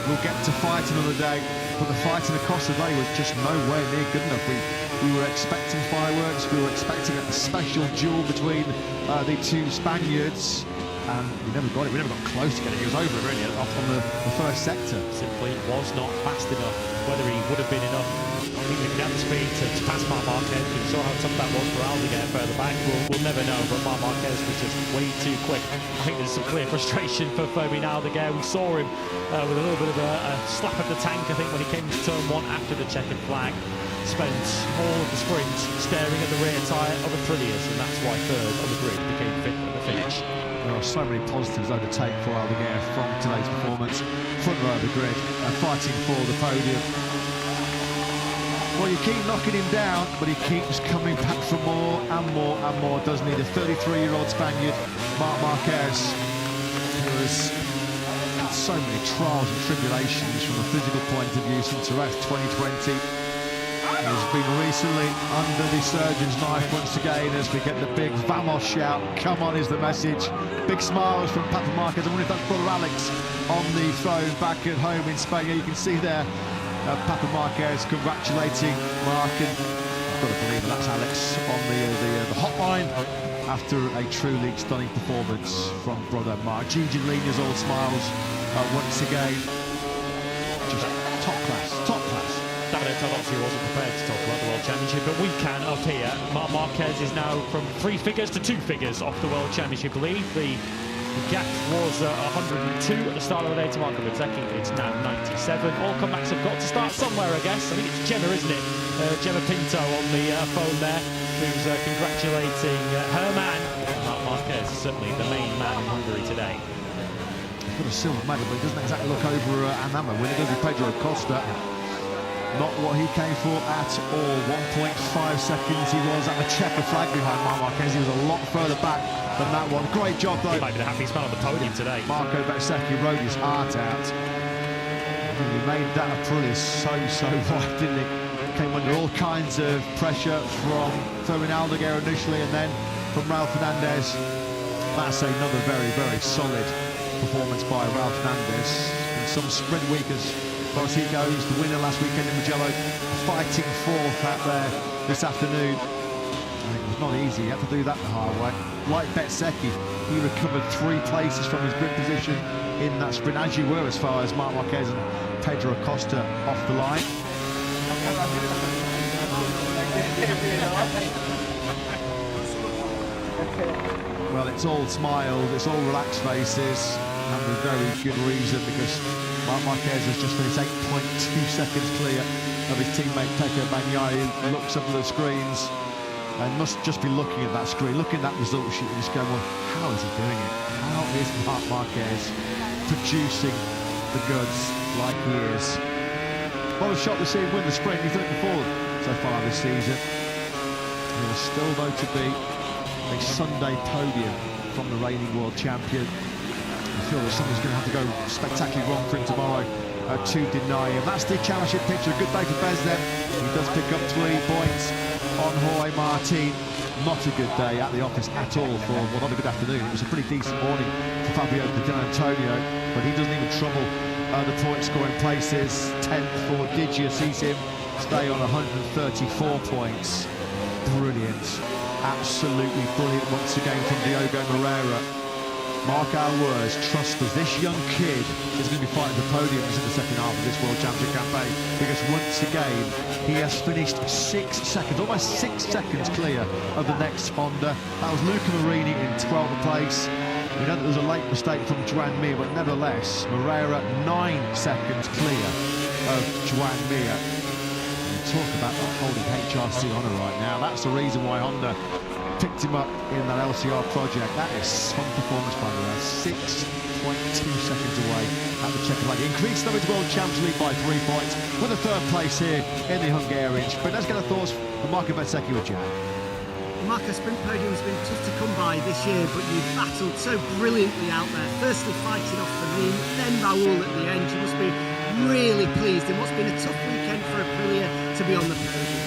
B: We'll get to fight another day. But the fight in Acosta today was just nowhere near good enough. We were expecting fireworks. We were expecting a special duel between the 2 Spaniards. And we never got it. We never got close to getting it. He was over it, really, off on the first sector.
E: Simply was not fast enough. Whether he would have been enough, I think if he had the speed to pass Marc Marquez, we saw how tough that was for Al to get further back. We'll never know, but Marc Marquez was just way too quick. I think there's some clear frustration for Fabien Aldeguer. We saw him with a little bit of a slap at the tank, I think, when he came to turn 1 after the checkered flag. Spent all of the sprint staring at the rear tyre of Aprilis, and that's why third on the grid became 5th at the finish.
B: There are so many positives though to take for Aldeguer from today's performance. Front row of the grid and fighting for the podium. Well, you keep knocking him down, but he keeps coming back for more and more and more, doesn't he? The 33-year-old Spaniard, Marc Marquez, who has had so many trials and tribulations from a physical point of view since arrest 2020. Has been recently under the surgeon's knife once again as we get the big Vamos shout. Come on is the message. Big smiles from Papa Marquez. I wonder if that's brother Alex on the phone back at home in Spain. You can see there Papa Marquez congratulating Marc, and I've got to believe that's Alex on the hotline after a truly stunning performance from brother Marc. Gigi Lina's all smiles once again. Just top class, top class.
E: Davide Tolozzi wasn't prepared to talk about the World Championship, but we can up here. Marc Marquez is now from 3 figures to 2 figures off the World Championship lead. The gap was 102 at the start of the day to Marco Bezzecchi. It's now 97. All comebacks have got to start somewhere, I guess. I think it's Gemma, isn't it? Gemma Pinto on the phone there, who's congratulating her man. Marc Marquez is certainly the main man in Hungary today.
B: He's got a silver medal, but he doesn't exactly look over Anama when it does with Pedro Acosta. Not what he came for at all. 1.5 seconds he was at the checker flag behind Marc Marquez. He was a lot further back than that one. Great job though.
E: He might be the happiest man on the podium today.
B: Marco Bezzecchi rode his heart out. He made that Aprilis so wide, didn't he? Came under all kinds of pressure from Fabien Aldeguer initially, and then from Raul Fernandez. That's another very solid performance by Raul Fernandez. In some sprint week as far as he goes, the winner last weekend in Mugello, fighting 4th out there this afternoon. And it was not easy, he had to do that the hard way. Like Bezzecchi, he recovered 3 places from his grid position in that sprint, as you were as far as Marc Marquez and Pedro Acosta off the line. Well, it's all smiles, it's all relaxed faces, and with very good reason, because Marc Marquez has just finished 8.2 seconds clear of his teammate Pecco Bagnaia, who looks up at the screens and must just be looking at that screen, looking at that result sheet and just going, well, how is he doing it? How is Marc Marquez producing the goods like he is? What a shot to see him win the sprint. He's done it before so far this season. There is still, though, to be a Sunday podium from the reigning world champion. I feel that something's going to have to go spectacularly wrong for him tomorrow to deny him. That's the championship picture. A good day for Bez then. He does pick up 3 points on Jorge Martin. Not a good day at the office at all for, well, not a good afternoon. It was a pretty decent morning for Fabio Di Antonio, but he doesn't even trouble the point scoring places. 10th for Digia sees him stay on 134 points. Brilliant. Absolutely brilliant once again from Diogo Moreira. Mark our words, trust us, this young kid is going to be fighting for podiums in the second half of this World Championship campaign, because once again he has finished 6 seconds, almost 6 seconds clear of the next Honda. That was Luca Marini in 12th place. We know that there was a late mistake from Joan Mir, but nevertheless, Moreira 9 seconds clear of Joan Mir. Talk about not holding HRC honour right now. That's the reason why Honda picked him up in that LCR project. That is some performance by Moreira. 6.2 seconds away at the Czechoslovakia. Increased though his World Champs lead by 3 points with a 3rd place here in the Hungarian sprint. Let's get our thoughts from Marco Bezzecchi with Jack.
C: Marco, sprint podium's been tough to come by this year, but you've battled so brilliantly out there. Firstly fighting off the lead, then Raoul at the end. You must be really pleased in what's been a tough weekend for Aprilia to be on the podium.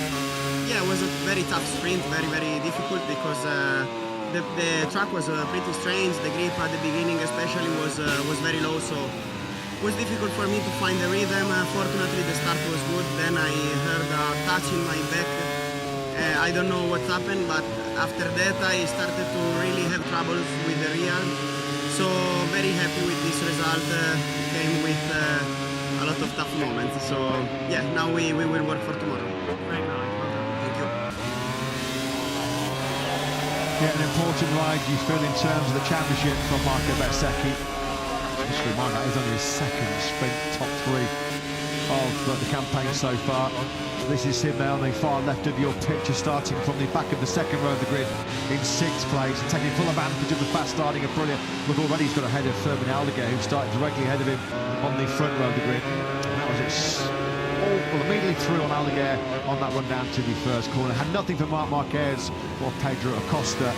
G: Yeah, it was a very tough sprint, very difficult, because the track was pretty strange. The grip at the beginning especially was very low, so it was difficult for me to find the rhythm. Fortunately the start was good, then I heard a touch in my back. I don't know what happened, but after that I started to really have troubles with the rear. So very happy with this result. Came with a lot of tough moments. So yeah, now we will work for tomorrow.
C: Great ride, well done.
G: Thank you.
B: Yeah, an important ride you feel in terms of the championship from Marco Bezzecchi. Just to remind that he's on his 2nd sprint top 3 of the campaign so far. This is him there on the far left of your picture, starting from the back of the 2nd row of the grid in 6th place, taking full advantage of the fast starting of Aprilia. Look, already he's got ahead of Fermin Aldeguer, who started directly ahead of him on the front row of the grid. And that was it. Immediately through on Aldeguer on that run down to the 1st corner. Had nothing for Marc Marquez or Pedro Acosta.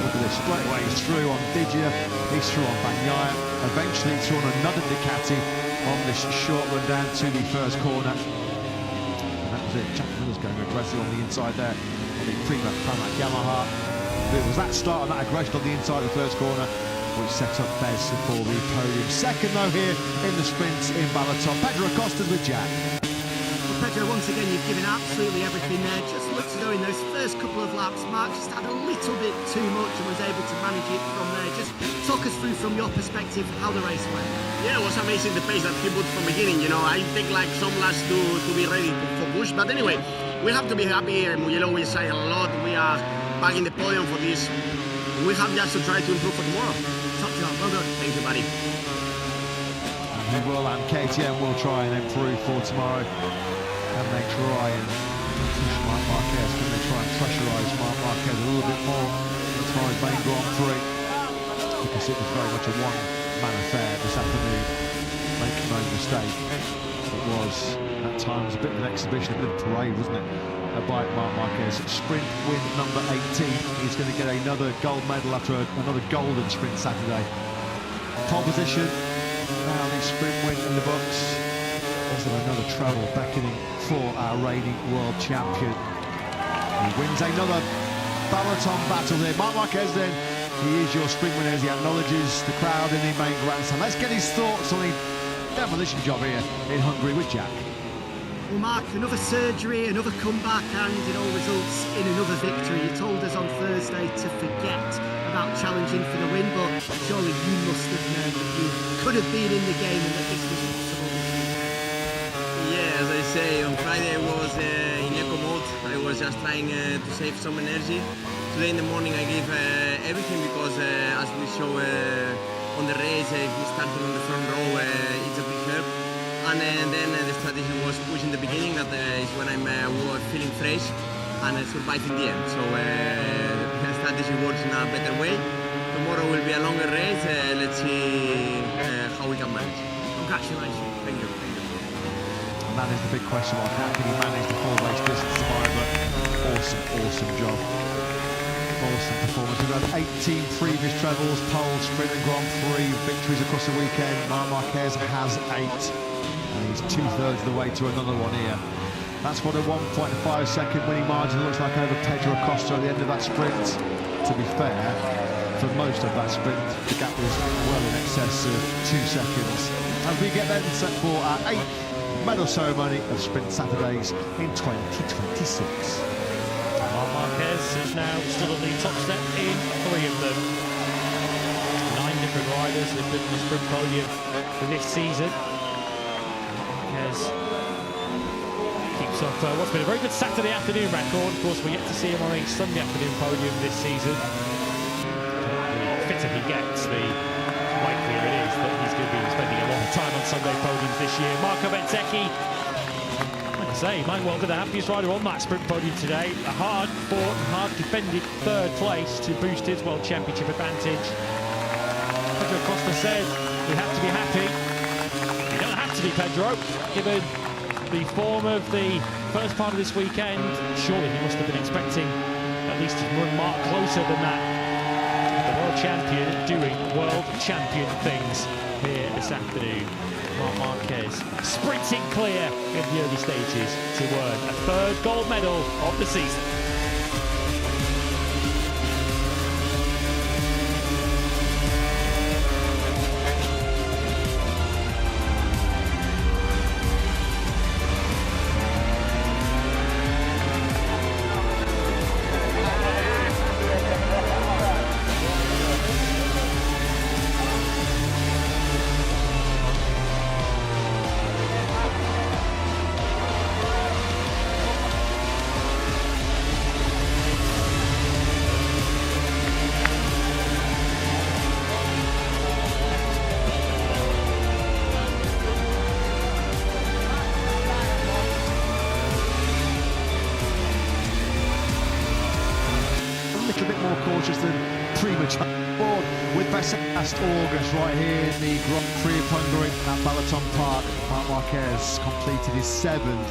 B: Look at this, straight away he's through on Digia, he's through on Bagnaia, eventually through on another Ducati on this short run down to the 1st corner. That was it. Jack Miller's going aggressive on the inside there on the Prima Pramac Yamaha. It was that start and that aggression on the inside of the 1st corner which set up Bez for the podium. 2nd though here in the sprints in Balaton. Pedro Acosta with Jack.
C: Well, Pedro, once again you've given absolutely everything there. Just looked as though in those first couple of laps Mark just had a little bit too much and was able to manage it from there. Just talk us through from your perspective how the race went.
G: Yeah, it was amazing the pace that he put from beginning. You know, I take like some laps to be ready for push. But anyway, we have to be happy. Mugello, we say a lot. We are back in the podium for this. We have just to try to improve for tomorrow.
C: Top job, well done.
G: Thank you, buddy.
B: And he will, and KTM will try and improve for tomorrow. Can they try and push Marc Marquez? Can they try and pressurise Marc Marquez a little bit more as far as main Grand Prix? Because it was very much a one-man affair this afternoon. Make no mistake. It was, at times, a bit of an exhibition, a bit of a parade, wasn't it? By Marc Marquez. Sprint win number 18. He's going to get another gold medal after another golden sprint Saturday. Pole position. Now the sprint win in the books. Is there another treble beckoning for our reigning world champion? He wins another Balaton battle here. Marc Marquez then, he is your sprint winner as he acknowledges the crowd in the main grandstand. Let's get his thoughts on the demolition job here in Hungary with Jack.
C: Well, Mark, another surgery, another comeback, and it all results in another victory. You told us on Thursday to forget about challenging for the win, but surely you must have known that you could have been in the game and that this was possible.
G: Yeah, as I say, on Friday I was in eco mode. I was just trying to save some energy. Today in the morning I gave everything because as we show on the race, if you started on the front row, it's a big help. And then the strategy was push in the beginning, that is when I'm feeling fresh and survive in the end. So the strategy works in a better way. Tomorrow will be a longer race. Let's see how we can manage.
C: Congratulations.
G: Thank you.
B: And that is the big question mark. How can he manage the 4 race distance tomorrow? But awesome job. Awesome performance. We've had 18 previous trebles, pole, sprint and Grand Prix victories across the weekend. Marc Marquez has 8. And he's 2/3 of the way to another one here. That's what a 1.5 second winning margin looks like over Pedro Acosta at the end of that sprint. To be fair, for most of that sprint, the gap was well in excess of 2 seconds. As we get then set for our 8th medal ceremony of Sprint Saturdays in 2026.
E: Marc Marquez is now still at the top step in 3 of them. 9 different riders. They've been on the sprint podium for this season. Marquez keeps up what's been a very good Saturday afternoon record. Of course, we get to see him on a Sunday afternoon podium this season. The fitter he gets, the likelier it is that he's going to be spending a lot of time on Sunday podiums this year. Marco Bezzecchi, like I say, might well be the happiest rider on that sprint podium today. A hard-fought, hard-defended third place to boost his World Championship advantage. Pedro Costa said, "We have to be happy." You don't have to be, Pedro, given the form of the first part of this weekend. Surely he must have been expecting at least to run Mark closer than that. The world champion doing world champion things here this afternoon. Marc Marquez sprinting clear in the early stages to earn a third gold medal of the season.
B: Cautious than premature board with Bessa last August right here in the Grand Prix of Hungary at Balaton Park. Marc Marquez completed his 7th.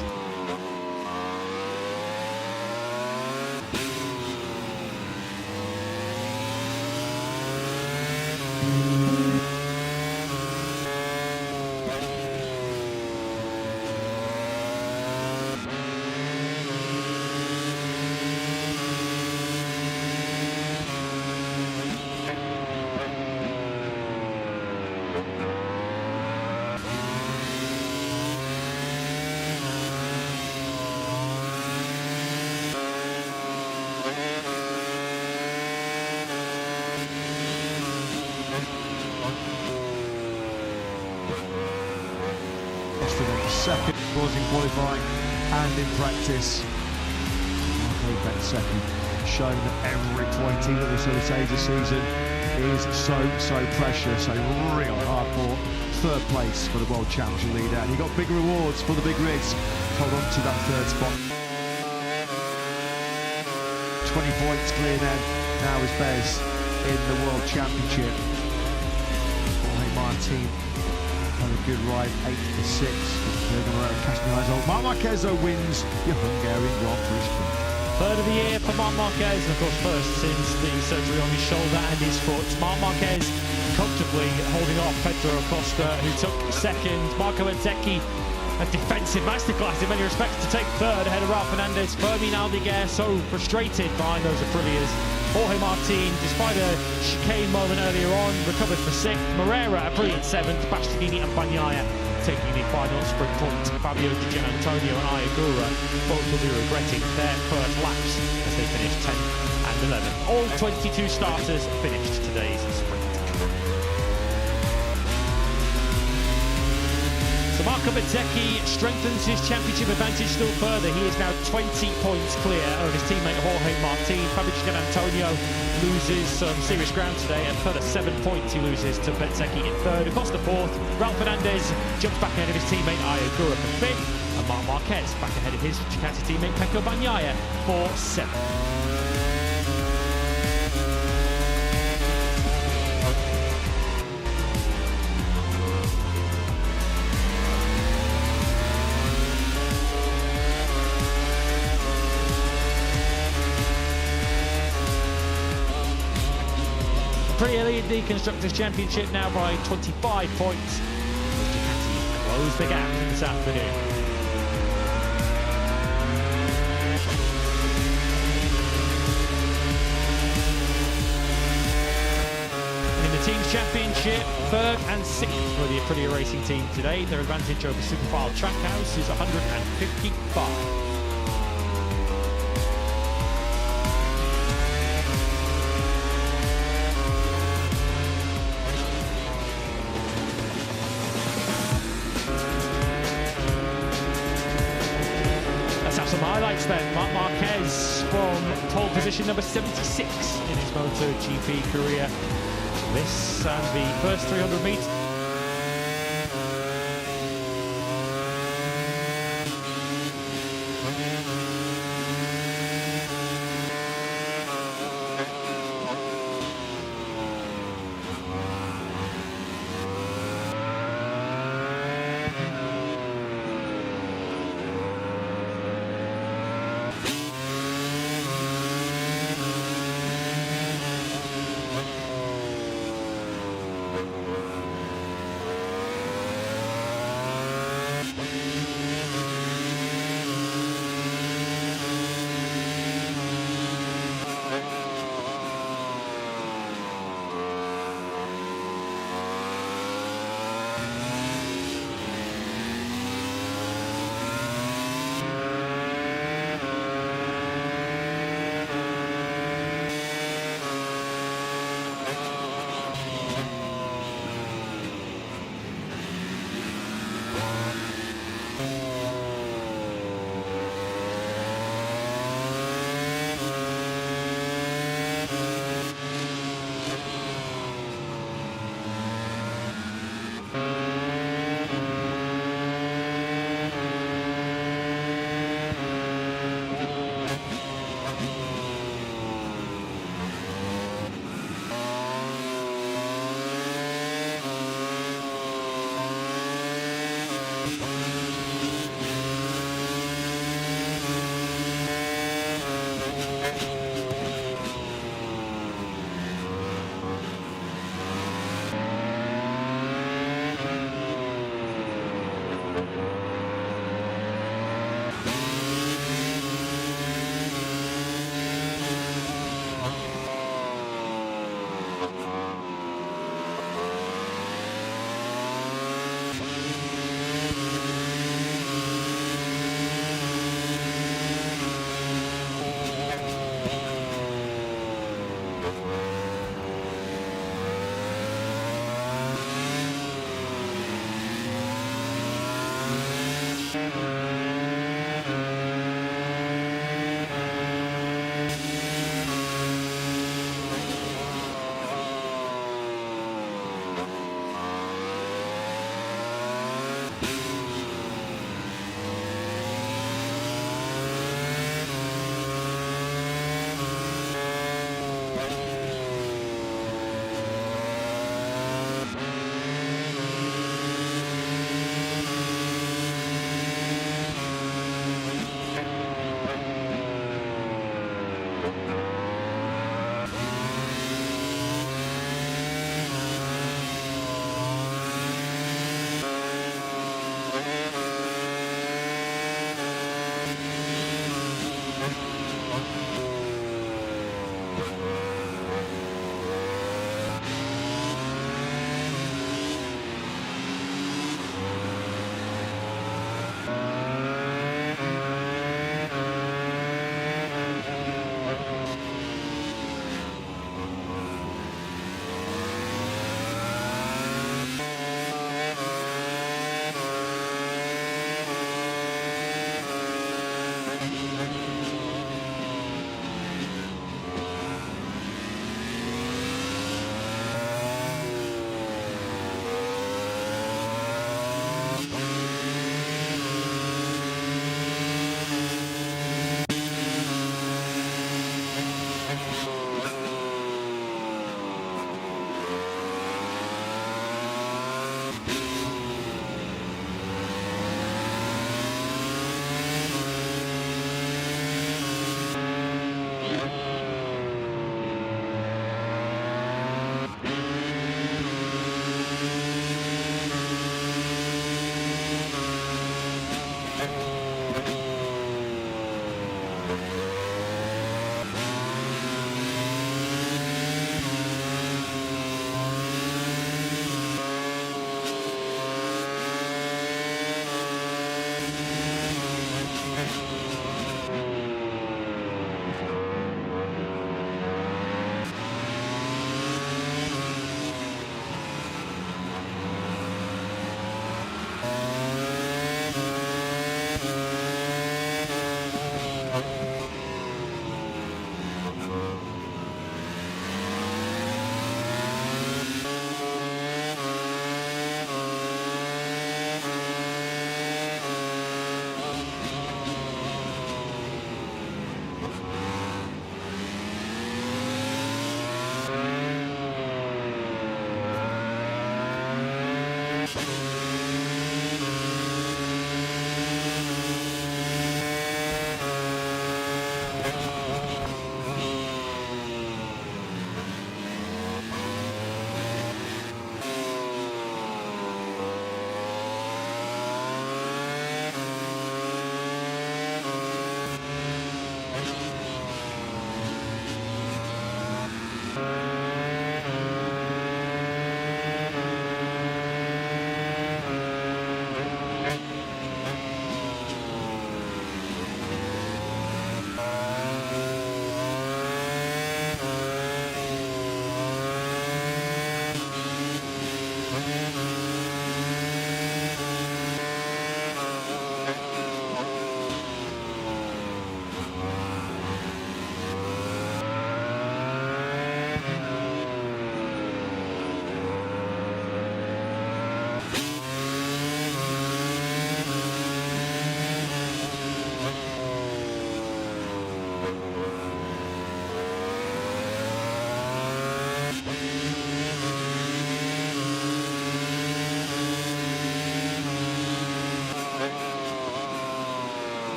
B: Second was in qualifying and in practice. Marco Bezzecchi shown that every point, even at this early stage of the season, is so precious. A real hard-fought third place for the World Championship leader, and he got big rewards for the big rigs. Hold on to that third spot. 20 points clear then. Now is Bez in the World Championship. Jorge Martin had a good ride, 8 to 6. Marc Marquez wins the Hungarian Grand Prix sprint.
E: Third of the year for Marc Marquez, and of course first since the surgery on his shoulder and his foot. Marc Marquez comfortably holding off Pedro Costa, who took second. Marco Bezzecchi, a defensive masterclass in many respects, to take third ahead of Ralph Fernandez. Fermin Aldeguer so frustrated behind those Aprilias. Jorge Martin, despite a chicane moment earlier on, recovered for 6th. Moreira, a brilliant 7th. Bastianini and Bagnaia taking the final sprint point. Fabio Di Gianantonio and Ayagura both will be regretting their first laps as they finished 10th and 11th. All 22 starters finished today's sprint. So Marco Bezzecchi strengthens his championship advantage still further. He is now 20 points clear of his teammate Jorge Martin. Fabio Di Gianantonio loses some serious ground today, and further 7 points he loses to Bezzecchi in third. Acosta 4th. Ralph Fernandez jumps back ahead of his teammate Ayagura for 5th, and Marc Marquez back ahead of his Ducati teammate Pecco Bagnaia for 7th. Lead the Constructors' Championship now by 25 points. Ducati close the gap this afternoon. In the Teams Championship, 3rd and 6th for the Aprilia Racing team today. Their advantage over Superfile Trackhouse is 155. from pole position number 76 in his MotoGP career. This and the first 300 meters.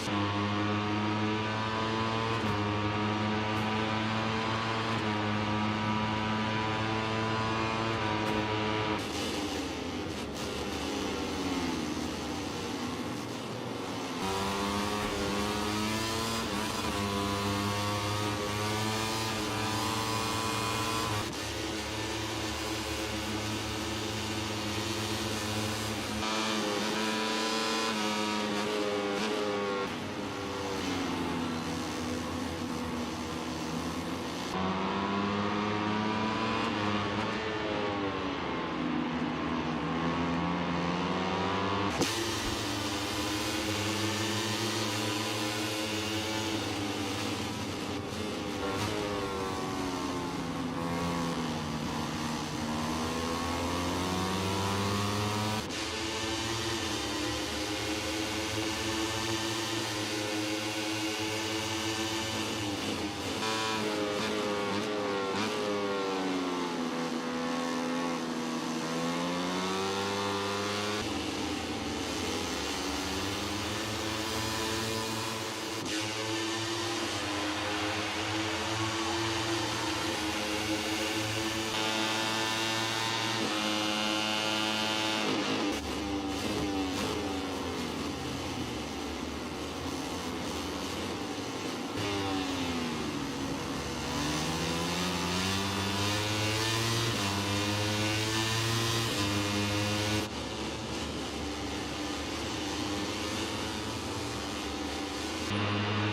B: Thank you.